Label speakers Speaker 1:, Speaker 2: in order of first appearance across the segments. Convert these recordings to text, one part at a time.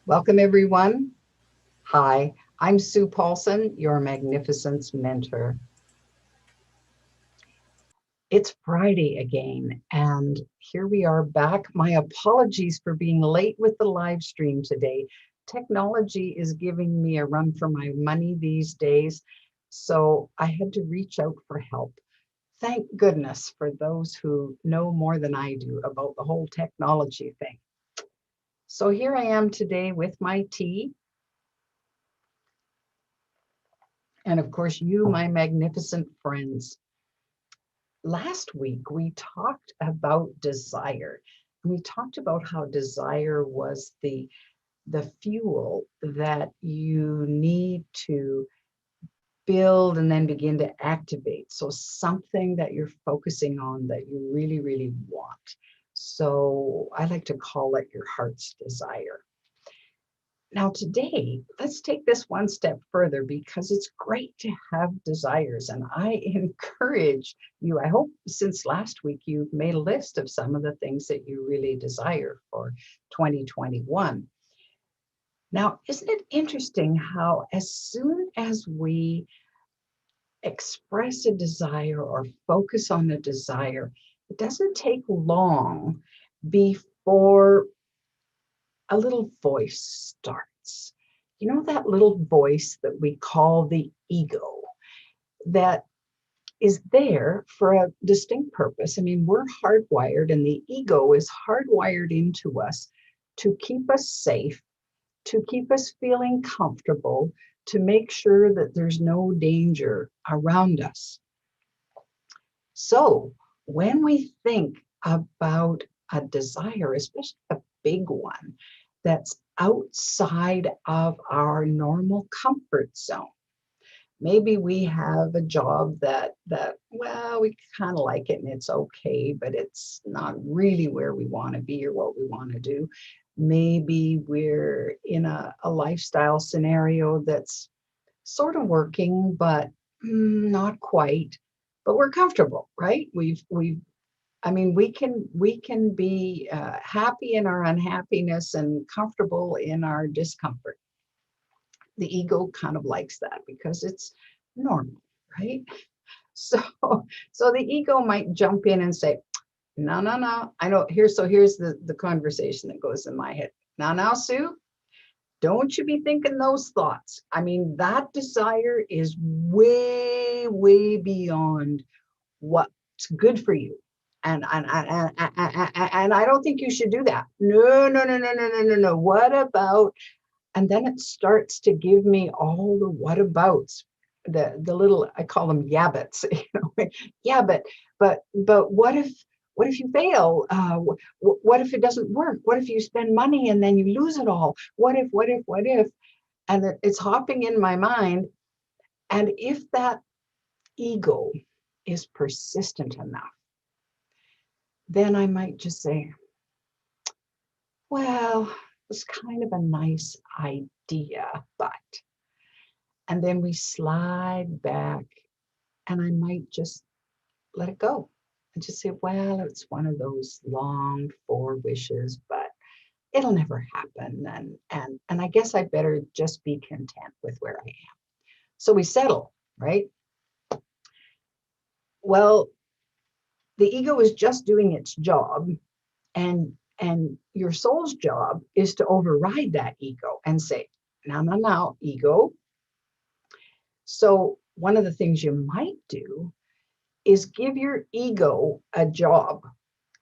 Speaker 1: Welcome, everyone. Hi, I'm Sue Paulson, your Magnificence Mentor. It's Friday again, and here we are back. My apologies for being late with the live stream today. Technology is giving me a run for my money these days, so I had to reach out for help. Thank goodness for those who know more than I do about the whole technology thing. So here I am today with my tea. And of course, you, my magnificent friends. Last week, we talked about desire. And we talked about how desire was the fuel that you need to build and then begin to activate. So something that you're focusing on that you really, really want. So I like to call it your heart's desire. Now, today, let's take this one step further because it's great to have desires. And I encourage you, I hope since last week you've made a list of some of the things that you really desire for 2021. Now, isn't it interesting how, as soon as we express a desire or focus on a desire, it doesn't take long before a little voice starts. You know, that little voice that we call the ego that is there for a distinct purpose. I mean, we're hardwired, and the ego is hardwired into us to keep us safe, to keep us feeling comfortable, to make sure that there's no danger around us. So when we think about a desire, especially a big one that's outside of our normal comfort zone, maybe we have a job that well, we kind of like it and it's okay, but it's not really where we want to be or what we want to do. Maybe we're in a lifestyle scenario that's sort of working, but not quite. But we're comfortable, right? We've. I mean, we can be happy in our unhappiness and comfortable in our discomfort. The ego kind of likes that because it's normal, right? So, so the ego might jump in and say, "No, no, no. I know." Here's the conversation that goes in my head. Now, Sue, don't you be thinking those thoughts. I mean, that desire is way, way beyond what's good for you. And I don't think you should do that. No, no, no, no, no, no, no, no. What about? And then it starts to give me all the what abouts, the little, I call them yabbits, yeah, but what if you fail? What if it doesn't work? What if you spend money and then you lose it all? What if? And it's hopping in my mind. And if that ego is persistent enough, then I might just say, well, it's kind of a nice idea, but, and then we slide back and I might just let it go and just say, well, it's one of those longed for wishes, but it'll never happen. And I guess I better just be content with where I am. So we settle, right? Well, the ego is just doing its job, and your soul's job is to override that ego and say, now, ego. So one of the things you might do is give your ego a job.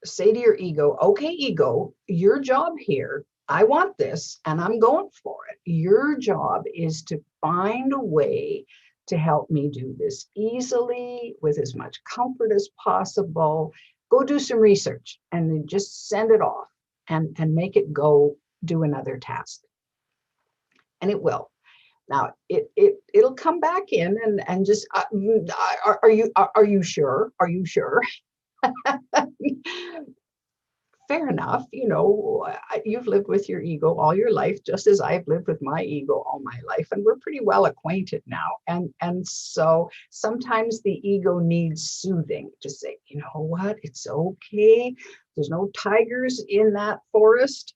Speaker 1: Say to your ego, okay, ego, your job here, I want this and I'm going for it. Your job is to find a way to help me do this easily with as much comfort as possible. Go do some research and then just send it off and make it go do another task. And it will. Now it'll come back in and just are you sure? Are you sure? Fair enough. You've lived with your ego all your life, just as I've lived with my ego all my life, and we're pretty well acquainted now. And so sometimes the ego needs soothing to say, you know what, it's okay. There's no tigers in that forest.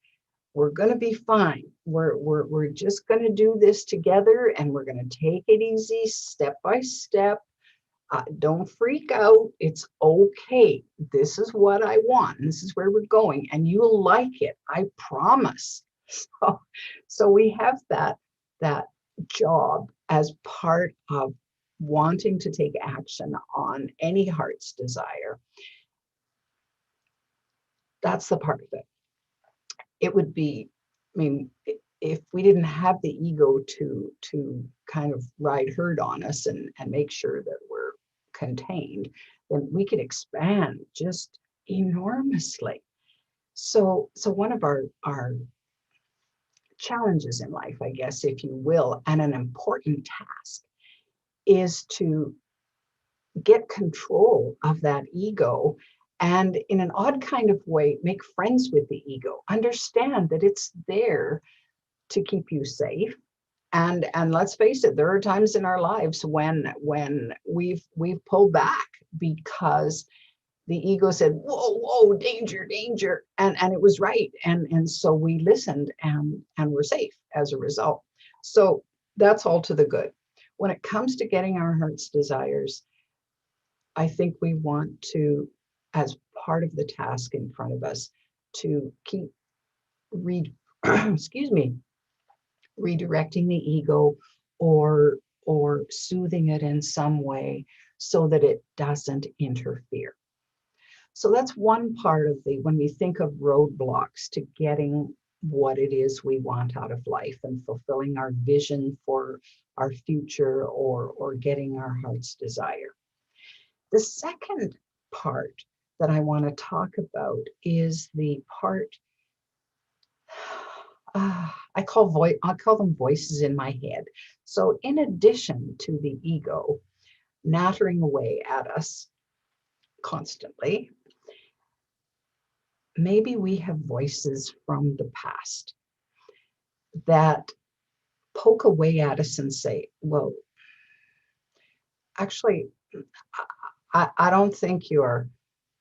Speaker 1: we're going to be fine. We're just going to do this together, and we're going to take it easy, step by step. Don't freak out. It's okay. This is what I want. And this is where we're going, and you'll like it. I promise. So we have that job as part of wanting to take action on any heart's desire. That's the part of it. It would be, I mean, if we didn't have the ego to kind of ride herd on us and make sure that we're contained, then we could expand just enormously. So one of our challenges in life, I guess, if you will, and an important task is to get control of that ego, and in an odd kind of way, make friends with the ego. Understand that it's there to keep you safe. And let's face it, there are times in our lives when we've pulled back because the ego said, whoa, danger, danger. And it was right. And so we listened and we're safe as a result. So that's all to the good. When it comes to getting our heart's desires, I think we want to, as part of the task in front of us, to keep excuse me, redirecting the ego or soothing it in some way so that it doesn't interfere. So that's one part of when we think of roadblocks to getting what it is we want out of life and fulfilling our vision for our future or getting our heart's desire. The second part that I want to talk about is the part I call them voices in my head. So in addition to the ego nattering away at us constantly, maybe we have voices from the past that poke away at us and say, well, actually, I don't think you're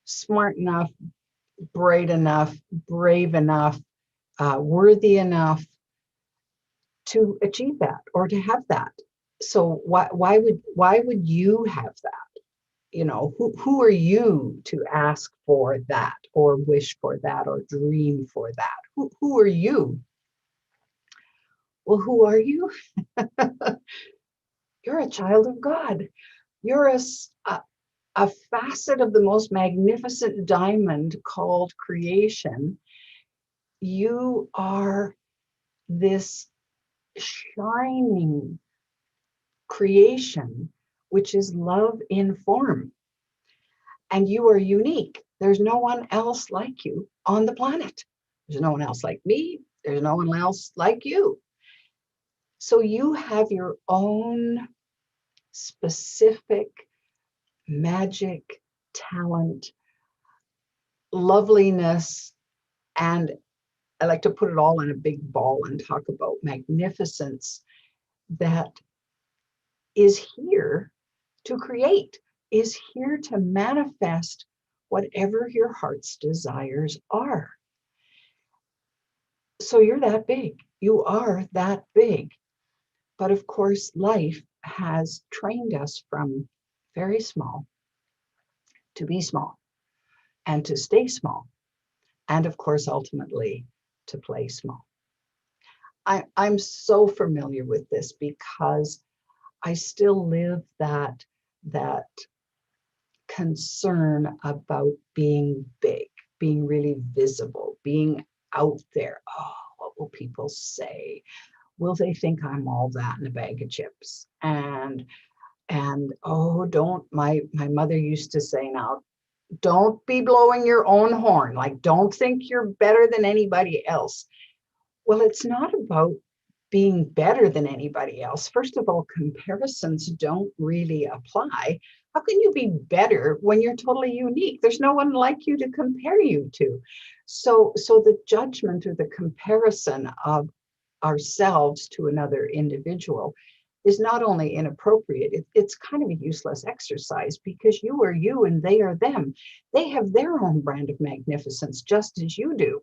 Speaker 1: smart enough, bright enough, brave enough, worthy enough to achieve that or to have that. So why would you have that? You know, who are you to ask for that or wish for that or dream for that? Who are you? Well, who are you? You're a child of God. You're a facet of the most magnificent diamond called creation. You are this shining creation, which is love in form. And you are unique. There's no one else like you on the planet. There's no one else like me. There's no one else like you. So you have your own specific magic, talent, loveliness, and I like to put it all in a big ball and talk about magnificence that is here to create, is here to manifest whatever your heart's desires are. So you're that big. You are that big. But of course, life has trained us from very small to be small and to stay small. And of course, ultimately, to play small. I'm so familiar with this because I still live that concern about being big, being really visible, being out there. Oh, what will people say? Will they think I'm all that in a bag of chips? And oh, don't, my mother used to say, now, don't be blowing your own horn. Like, don't think you're better than anybody else. Well, it's not about being better than anybody else. First of all, comparisons don't really apply. How can you be better when you're totally unique? There's no one like you to compare you to. So the judgment or the comparison of ourselves to another individual is not only inappropriate, it's kind of a useless exercise because you are you and they are them. They have their own brand of magnificence just as you do.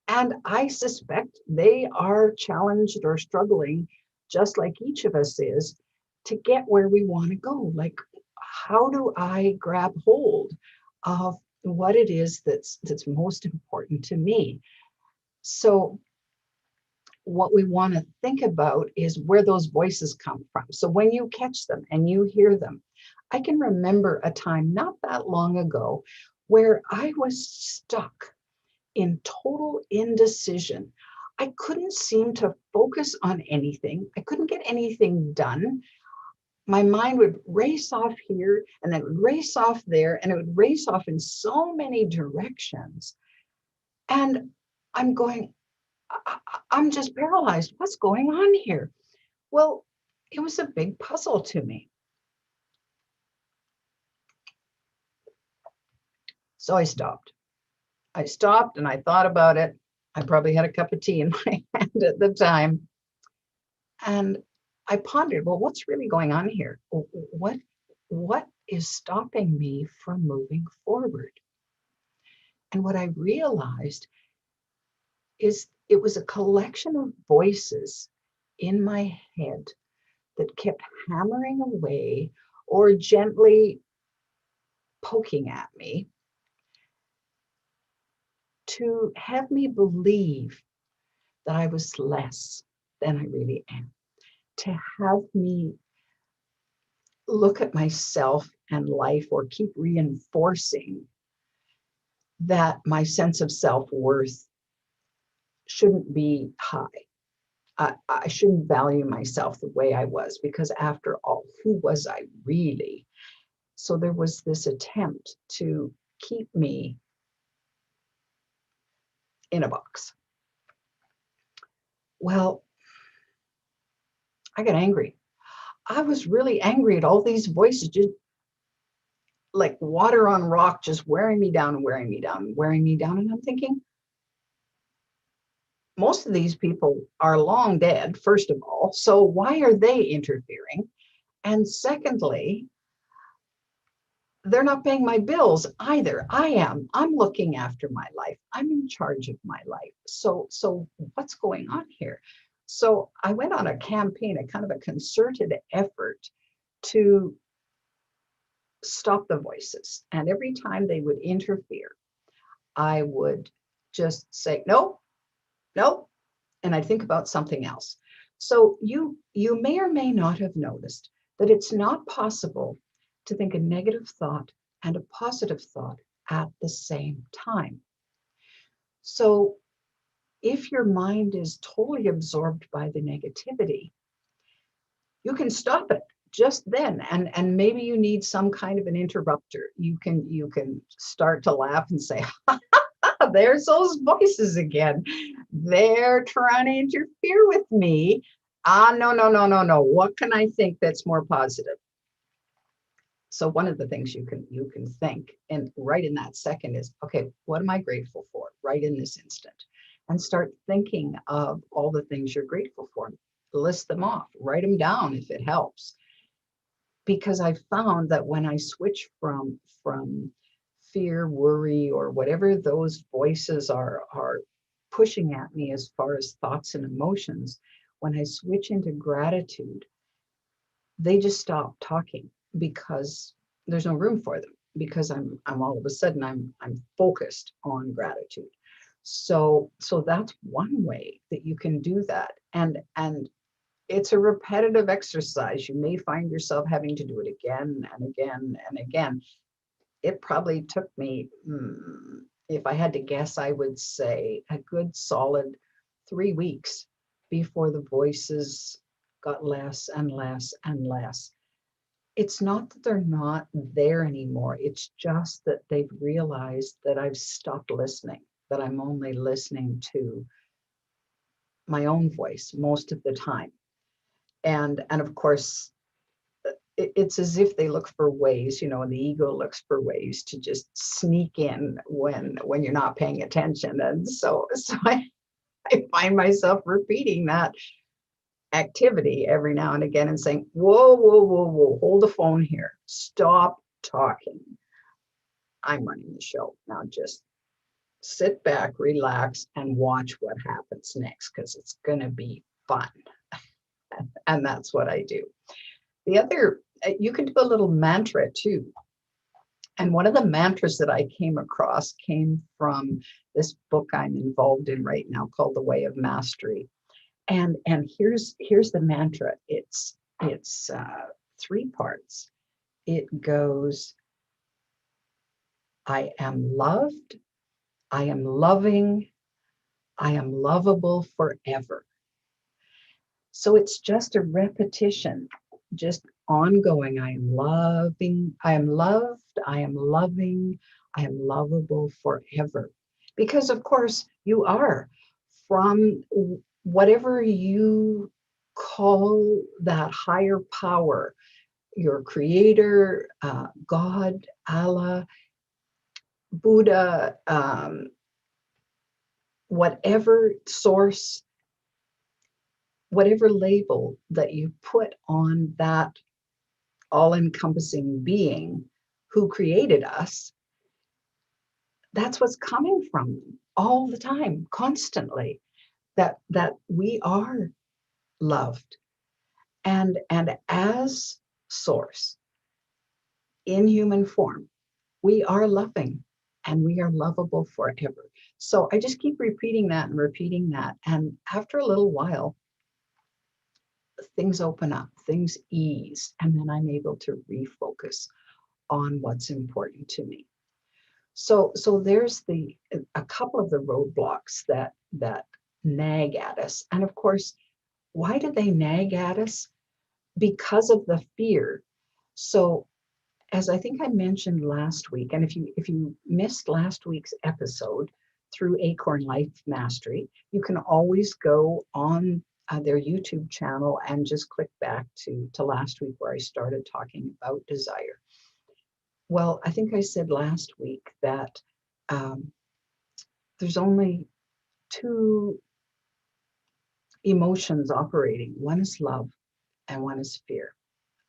Speaker 1: And I suspect they are challenged or struggling, just like each of us is, to get where we want to go. Like, how do I grab hold of what it is that's most important to me? So what we want to think about is where those voices come from. So when you catch them and you hear them, I can remember a time not that long ago where I was stuck in total indecision. I couldn't seem to focus on anything. I couldn't get anything done. My mind would race off here and then it would race off there and it would race off in so many directions. And I'm going, I'm just paralyzed. What's going on here? Well, it was a big puzzle to me. So I stopped. I stopped and I thought about it. I probably had a cup of tea in my hand at the time. And I pondered, well, what's really going on here? What is stopping me from moving forward? And what I realized is it was a collection of voices in my head that kept hammering away or gently poking at me to have me believe that I was less than I really am, to have me look at myself and life or keep reinforcing that my sense of self-worth shouldn't be high. I shouldn't value myself the way I was, because after all, who was I really? So there was this attempt to keep me in a box. Well, I got angry. I was really angry at all these voices, just like water on rock, just wearing me down and wearing me down and wearing me down. And I'm thinking, most of these people are long dead, first of all. So why are they interfering? And secondly, they're not paying my bills either. I am. I'm looking after my life. I'm in charge of my life. So what's going on here? So I went on a campaign, a kind of a concerted effort to stop the voices. And every time they would interfere, I would just say, no, no, and I'd think about something else. So you may or may not have noticed that it's not possible to think a negative thought and a positive thought at the same time. So if your mind is totally absorbed by the negativity, you can stop it just then, and maybe you need some kind of an interrupter. You can start to laugh and say, there's those voices again. They're trying to interfere with me. No, no, no, no, no. What can I think that's more positive? So one of the things you can think, and right in that second, is, okay, what am I grateful for right in this instant? And start thinking of all the things you're grateful for. List them off, write them down if it helps. Because I found that when I switch from fear, worry, or whatever those voices are pushing at me as far as thoughts and emotions, when I switch into gratitude, they just stop talking, because there's no room for them, because I'm all of a sudden I'm focused on gratitude. So that's one way that you can do that. And it's a repetitive exercise. You may find yourself having to do it again and again and again. It probably took me, if I had to guess, I would say a good solid 3 weeks before the voices got less and less and less. It's not that they're not there anymore. It's just that they've realized that I've stopped listening, that I'm only listening to my own voice most of the time. And of course, it's as if they look for ways, and the ego looks for ways to just sneak in when you're not paying attention. And so I find myself repeating that activity every now and again and saying, whoa, whoa, whoa, whoa, hold the phone here. Stop talking. I'm running the show now. Just sit back, relax, and watch what happens next because it's going to be fun. And that's what I do. The other, you can do a little mantra too. And one of the mantras that I came across came from this book I'm involved in right now called The Way of Mastery. And here's the mantra. It's 3 parts. It goes, I am loved, I am loving, I am lovable forever. So it's just a repetition, just ongoing. I am loving, I am loved, I am loving, I am lovable forever. Because of course you are, from whatever you call that higher power, your creator, God, Allah, Buddha, whatever source, whatever label that you put on that all-encompassing being who created us, that's what's coming from them all the time, constantly, that we are loved. And as source in human form, we are loving and we are lovable forever. So I just keep repeating that and repeating that. And after a little while, things open up, things ease, and then I'm able to refocus on what's important to me. So there's a couple of the roadblocks that nag at us. And of course, why do they nag at us? Because of the fear. So as I think I mentioned last week, and if you missed last week's episode through Acorn Life Mastery, you can always go on their YouTube channel and just click back to last week where I started talking about desire. Well, I think I said last week that there's only 2 emotions operating. One is love and one is fear.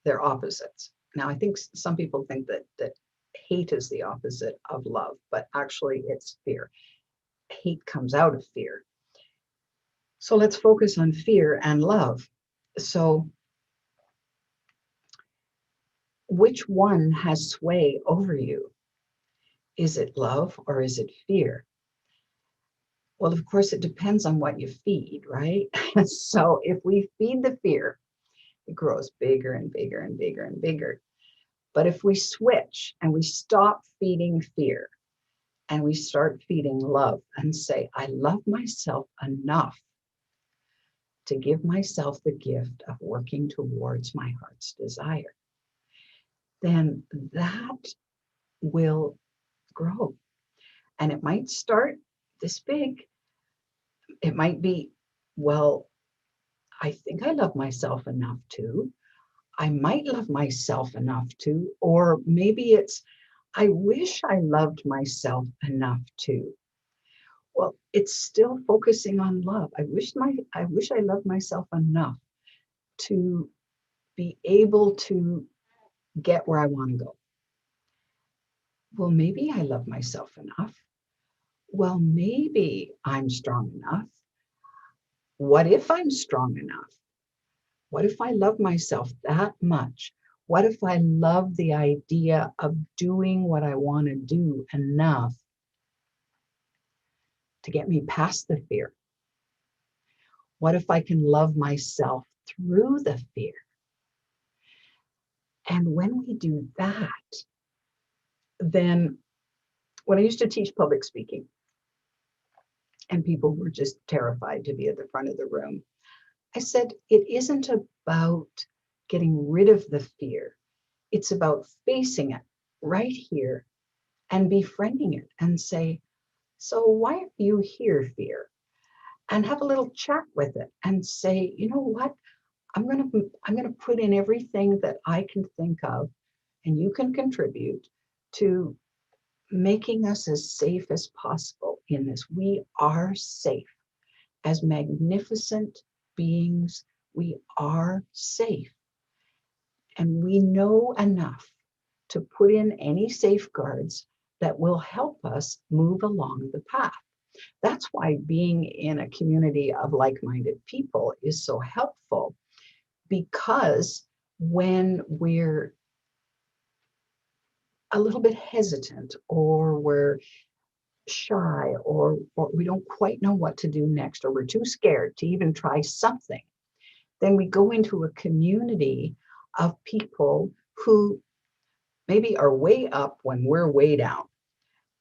Speaker 1: They're opposites. Now, I think some people think that hate is the opposite of love, but actually it's fear. Hate comes out of fear. So let's focus on fear and love. So which one has sway over you? Is it love or is it fear? Well, of course, it depends on what you feed, right? So if we feed the fear, it grows bigger and bigger and bigger and bigger. But if we switch and we stop feeding fear and we start feeding love and say, I love myself enough to give myself the gift of working towards my heart's desire, then that will grow. And it might start this big. It might be, well, I think I love myself enough to. I might love myself enough to, or maybe it's, I wish I loved myself enough to. Well, it's still focusing on love. I wish I loved myself enough to be able to get where I want to go. Well, maybe I love myself enough. Well, maybe I'm strong enough. What if I'm strong enough? What if I love myself that much? What if I love the idea of doing what I want to do enough to get me past the fear? What if I can love myself through the fear? And when we do that, then when I used to teach public speaking, and people were just terrified to be at the front of the room, I said, it isn't about getting rid of the fear. It's about facing it right here and befriending it and say, so why are you here, fear? And have a little chat with it and say, you know what? I'm gonna put in everything that I can think of, and you can contribute to making us as safe as possible in this. We are safe. As magnificent beings, we are safe. And we know enough to put in any safeguards that will help us move along the path. That's why being in a community of like-minded people is so helpful, because when we're a little bit hesitant, or we're shy, or we don't quite know what to do next, or we're too scared to even try something, then we go into a community of people who maybe are way up when we're way down.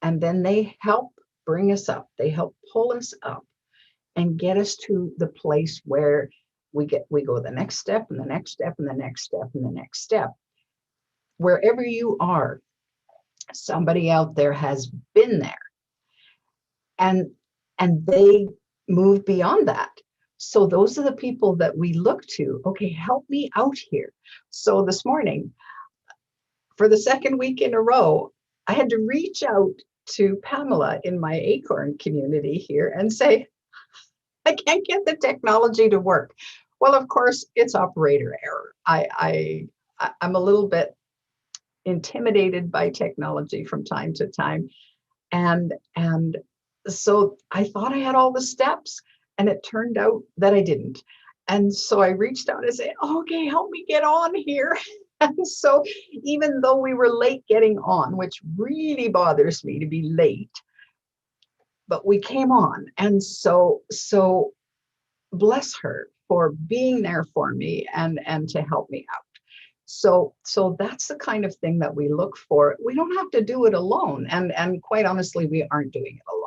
Speaker 1: And then they help bring us up. They help pull us up and get us to the place where we go the next step and the next step and the next step and the next step. Wherever you are, somebody out there has been there, and they move beyond that. So those are the people that we look to. Okay, help me out here. So this morning, for the second week in a row, I had to reach out to Pamela in my Acorn community here and say, I can't get the technology to work. Well, of course, it's operator error. I'm a little bit intimidated by technology from time to time. And so I thought I had all the steps, and it turned out that I didn't. And so I reached out and said, okay, help me get on here. And so even though we were late getting on, which really bothers me to be late, but we came on. And so bless her for being there for me and to help me out. So that's the kind of thing that we look for. We don't have to do it alone. And quite honestly, we aren't doing it alone.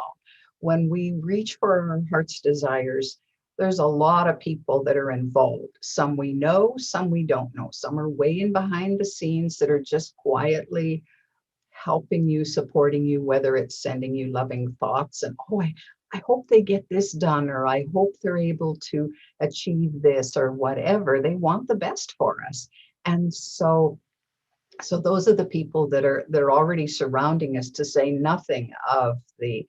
Speaker 1: When we reach for our heart's desires, there's a lot of people that are involved. Some we know, some we don't know. Some are way in behind the scenes that are just quietly helping you, supporting you, whether it's sending you loving thoughts and, oh, I hope they get this done, or I hope they're able to achieve this, or whatever. They want the best for us. And so those are the people that are already surrounding us, to say nothing of the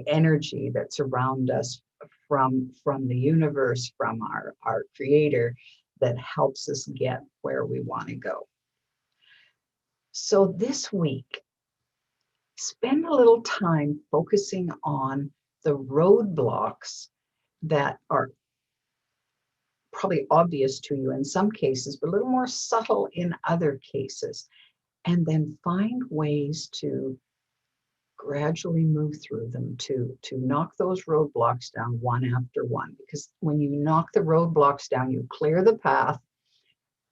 Speaker 1: energy that's around us from the universe, from our creator, that helps us get where we want to go. So this week, spend a little time focusing on the roadblocks that are probably obvious to you in some cases, but a little more subtle in other cases. And then find ways to gradually move through them, to knock those roadblocks down one after one. Because when you knock the roadblocks down, you clear the path,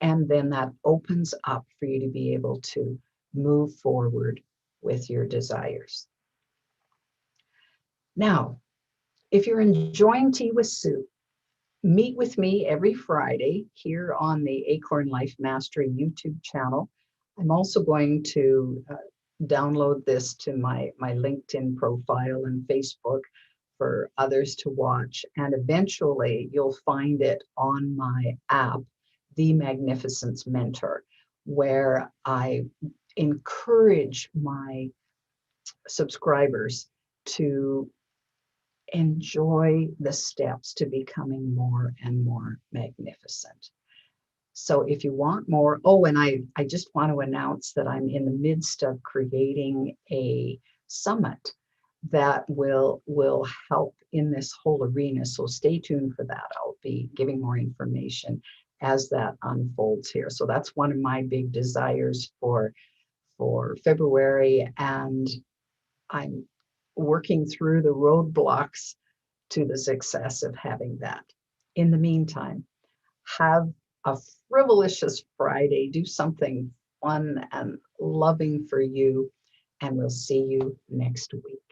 Speaker 1: and then that opens up for you to be able to move forward with your desires. Now, if you're enjoying Tea with Sue, meet with me every Friday here on the Acorn Life Mastery YouTube channel. I'm also going to download this to my LinkedIn profile and Facebook for others to watch. And eventually you'll find it on my app, The Magnificence Mentor, where I encourage my subscribers to enjoy the steps to becoming more and more magnificent. So if you want more, oh, and I just want to announce that I'm in the midst of creating a summit that will help in this whole arena. So stay tuned for that. I'll be giving more information as that unfolds here. So that's one of my big desires for February, and I'm working through the roadblocks to the success of having that. In the meantime, have a frivolous Friday. Do something fun and loving for you, and we'll see you next week.